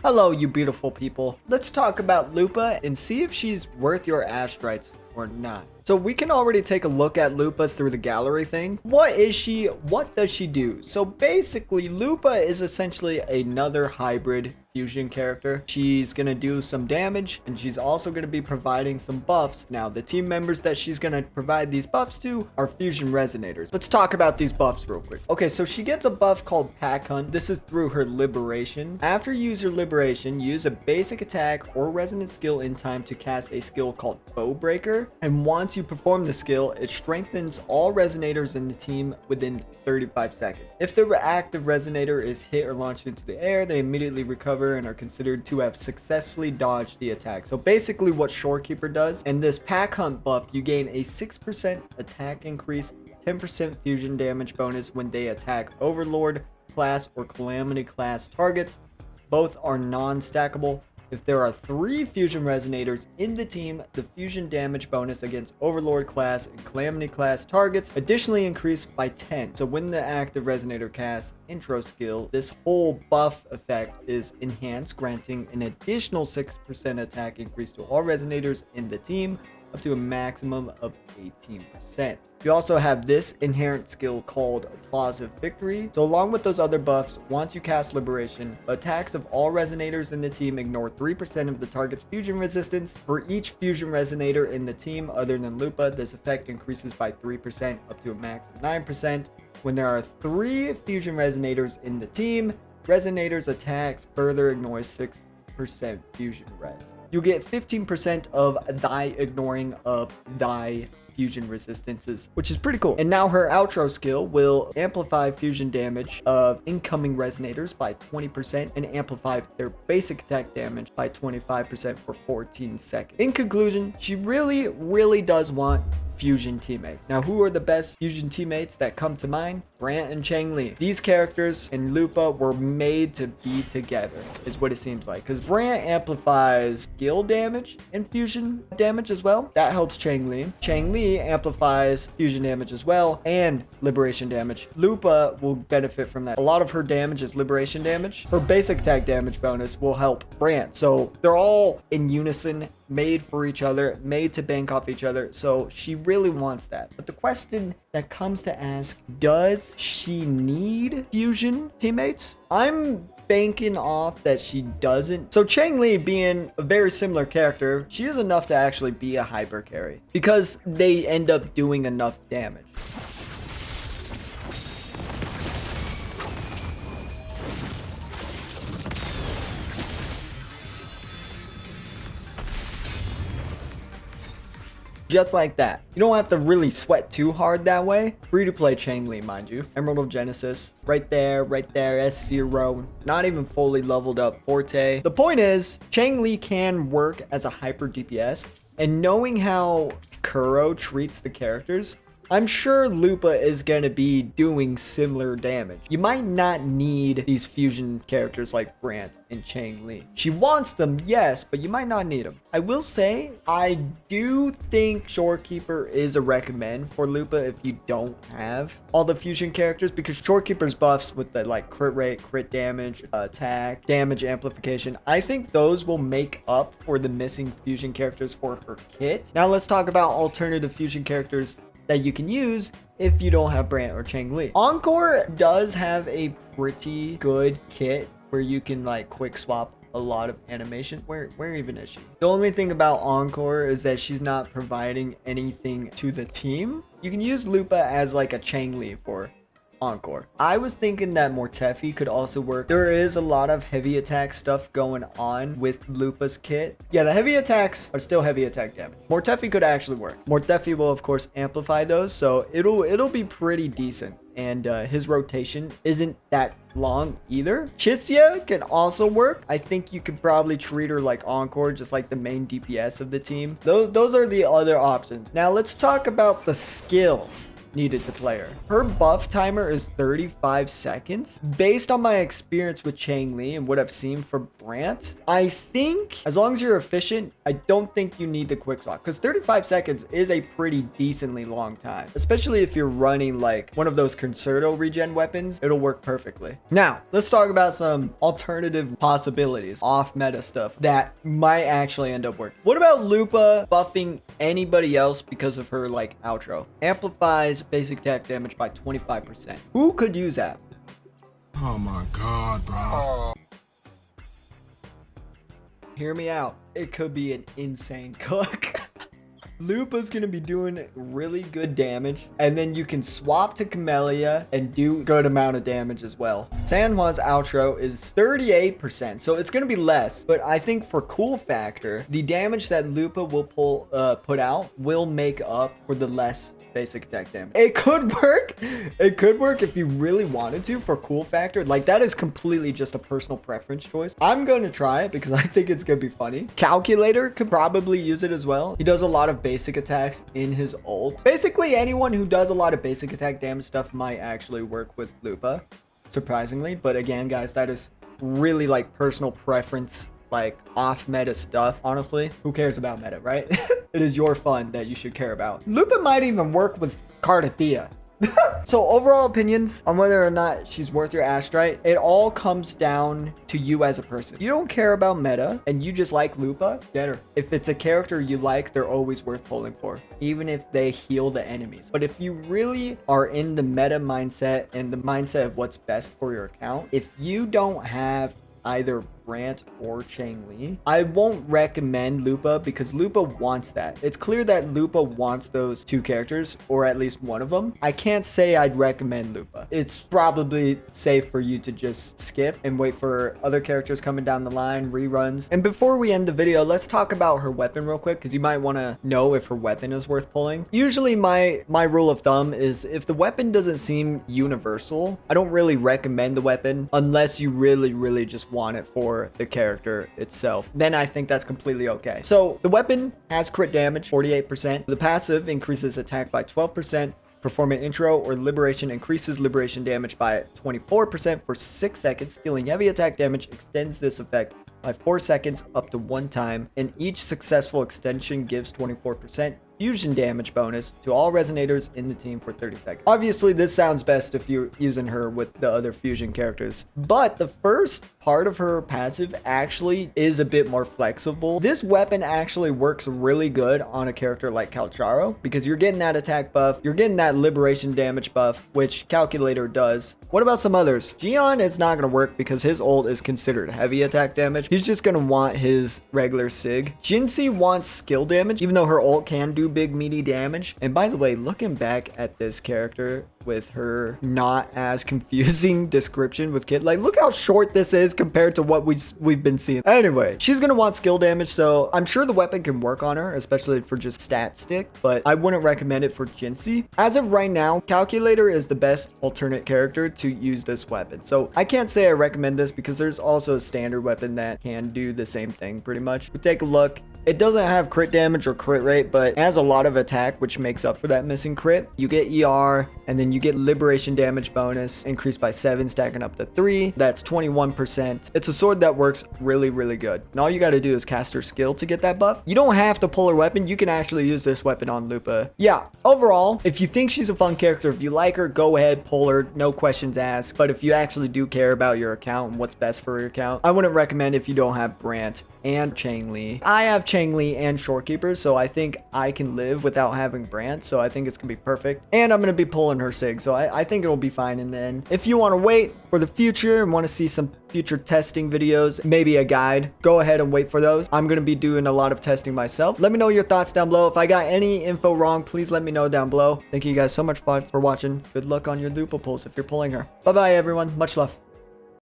Hello, you beautiful people. Let's talk about Lupa and see if she's worth your Astrites or not. So we can already take a look at Lupa through the gallery thing. What is she? What does she do? So basically, Lupa is essentially another hybrid fusion character. She's gonna do some damage, and she's also gonna be providing some buffs. Now, the team members that she's gonna provide these buffs to are fusion resonators. Let's talk about these buffs real quick. Okay, so she gets a buff called Pack Hunt. This is through her liberation. After you use your liberation, use a basic attack or resonant skill in time to cast a skill called Foe Breaker. And once you perform the skill, it strengthens all resonators in the team within 35 seconds. If the active resonator is hit or launched into the air, they immediately recover and are considered to have successfully dodged the attack. So basically what Shorekeeper does, in this Pack Hunt buff, you gain a 6% attack increase, 10% fusion damage bonus when they attack Overlord class or Calamity class targets. Both are non-stackable. If there are 3 fusion resonators in the team, the fusion damage bonus against Overlord class and Calamity class targets additionally increase by 10. So when the active resonator casts intro skill, this whole buff effect is enhanced, granting an additional 6% attack increase to all resonators in the team, up to a maximum of 18%. You also have this inherent skill called Applausive Victory. So along with those other buffs, once you cast Liberation, attacks of all resonators in the team ignore 3% of the target's fusion resistance. For each fusion resonator in the team other than Lupa, this effect increases by 3% up to a max of 9%. When there are 3 fusion resonators in the team, resonators attacks further ignores 6% fusion res. You get 15% of thy ignoring of thy fusion resistances, which is pretty cool. And now her outro skill will amplify fusion damage of incoming resonators by 20% and amplify their basic attack damage by 25% for 14 seconds. In conclusion, she really does want fusion teammate. Now, who are the best fusion teammates that come to mind? Brant and Changli. These characters in Lupa were made to be together, is what it seems like. Because Brant amplifies skill damage and fusion damage as well. That helps Changli. Changli amplifies fusion damage as well and liberation damage. Lupa will benefit from that. A lot of her damage is liberation damage. Her basic attack damage bonus will help Brant. So they're all in unison, made for each other, made to bank off each other. So she really wants that. But the question that comes to ask, does she need fusion teammates? I'm banking off that she doesn't. So Changli, being a very similar character, she is enough to actually be a hyper carry because they end up doing enough damage. Just like that. You don't have to really sweat too hard that way. Free to play Changli, mind you. Emerald of Genesis. Right there, S0. Not even fully leveled up Forte. The point is, Changli can work as a hyper DPS. And knowing how Kuro treats the characters, I'm sure Lupa is going to be doing similar damage. You might not need these fusion characters like Brant and Changli. She wants them, yes, but you might not need them. I will say, I do think Shorekeeper is a recommend for Lupa if you don't have all the fusion characters, because Shorekeeper's buffs with the like crit rate, crit damage, attack, damage amplification, I think those will make up for the missing fusion characters for her kit. Now let's talk about alternative fusion characters that you can use if you don't have Brant or Changli. Encore does have a pretty good kit where you can like quick swap a lot of animation. Where even is she? The only thing about Encore is that she's not providing anything to the team. You can use Lupa as like a Changli for Encore. I was thinking that Mortefi could also work. There is a lot of heavy attack stuff going on with Lupa's kit. Yeah, the heavy attacks are still heavy attack damage. Mortefi could actually work. Mortefi will of course amplify those, so it'll be pretty decent. And his rotation isn't that long either. Chisia can also work. I think you could probably treat her like Encore, just like the main DPS of the team. Those are the other options. Now let's talk about the skill needed to play her. Her buff timer is 35 seconds. Based on my experience with Chang-Li and what I've seen for Brant, I think as long as you're efficient, I don't think you need the quick swap, because 35 seconds is a pretty decently long time, especially if you're running like one of those concerto regen weapons. It'll work perfectly. Now let's talk about some alternative possibilities, off meta stuff that might actually end up working. What about Lupa buffing anybody else because of her like outro? Amplifies basic attack damage by 25%. Who could use that? Oh my god, bro. Hear me out. It could be an insane cook. Lupa's gonna be doing really good damage, and then you can swap to Camellia and do good amount of damage as well. Sanhwa's outro is 38%, so it's gonna be less, but I think for cool factor, the damage that Lupa will put out will make up for the less basic attack damage. It could work. It could work if you really wanted to for cool factor. Like, that is completely just a personal preference choice. I'm going to try it because I think it's gonna be funny. Calculator could probably use it as well. He does a lot of basic attacks in his ult. Basically, anyone who does a lot of basic attack damage stuff might actually work with Lupa, surprisingly. But again, guys, that is really like personal preference, like off meta stuff. Honestly, who cares about meta, right? It is your fun that you should care about. Lupa might even work with Aradhya. So overall opinions on whether or not she's worth your Astrite, it all comes down to you as a person. If you don't care about meta and you just like Lupa, get her. If it's a character you like, they're always worth pulling for, even if they heal the enemies. But if you really are in the meta mindset and the mindset of what's best for your account, if you don't have either Brant or Chang-Li, I won't recommend Lupa because Lupa wants that. It's clear that Lupa wants those two characters, or at least one of them. I can't say I'd recommend Lupa. It's probably safe for you to just skip and wait for other characters coming down the line, reruns. And before we end the video, let's talk about her weapon real quick, because you might want to know if her weapon is worth pulling. Usually my rule of thumb is if the weapon doesn't seem universal, I don't really recommend the weapon unless you really just want it for the character itself. Then I think that's completely okay. So the weapon has crit damage 48%. The passive increases attack by 12%. Performing intro or liberation increases liberation damage by 24% for 6 seconds. Dealing heavy attack damage extends this effect by 4 seconds up to 1 time, and each successful extension gives 24% fusion damage bonus to all resonators in the team for 30 seconds. Obviously, this sounds best if you're using her with the other fusion characters, but the first part of her passive actually is a bit more flexible. This weapon actually works really good on a character like Calcharo because you're getting that attack buff, you're getting that liberation damage buff, which Calculator does. What about some others? Jian is not going to work because his ult is considered heavy attack damage. He's just going to want his regular sig. Jinxie wants skill damage, even though her ult can do big meaty damage. And by the way, looking back at this character with her not as confusing description with Kid, like, look how short this is compared to what we've been seeing. Anyway, she's gonna want skill damage, so I'm sure the weapon can work on her, especially for just stat stick, but I wouldn't recommend it for Jinxie. As of right now, Calculator is the best alternate character to use this weapon, so I can't say I recommend this because there's also a standard weapon that can do the same thing pretty much. But take a look. It doesn't have crit damage or crit rate, but it has a lot of attack, which makes up for that missing crit. You get ER, and then you get liberation damage bonus, increased by 7, stacking up to 3. That's 21%. It's a sword that works really good. And all you got to do is cast her skill to get that buff. You don't have to pull her weapon. You can actually use this weapon on Lupa. Yeah, overall, if you think she's a fun character, if you like her, go ahead, pull her, no questions asked. But if you actually do care about your account and what's best for your account, I wouldn't recommend if you don't have Brant and Chang-Li. I have Chang-Li and Shorekeeper, so I think I can live without having Brant, so I think it's gonna be perfect. And I'm gonna be pulling her sig, so I think it'll be fine in the end. If you want to wait for the future and want to see some future testing videos, maybe a guide, go ahead and wait for those. I'm gonna be doing a lot of testing myself. Let me know your thoughts down below. If I got any info wrong, please let me know down below. Thank you guys so much for watching. Good luck on your Lupa pulls if you're pulling her. Bye bye everyone, much love.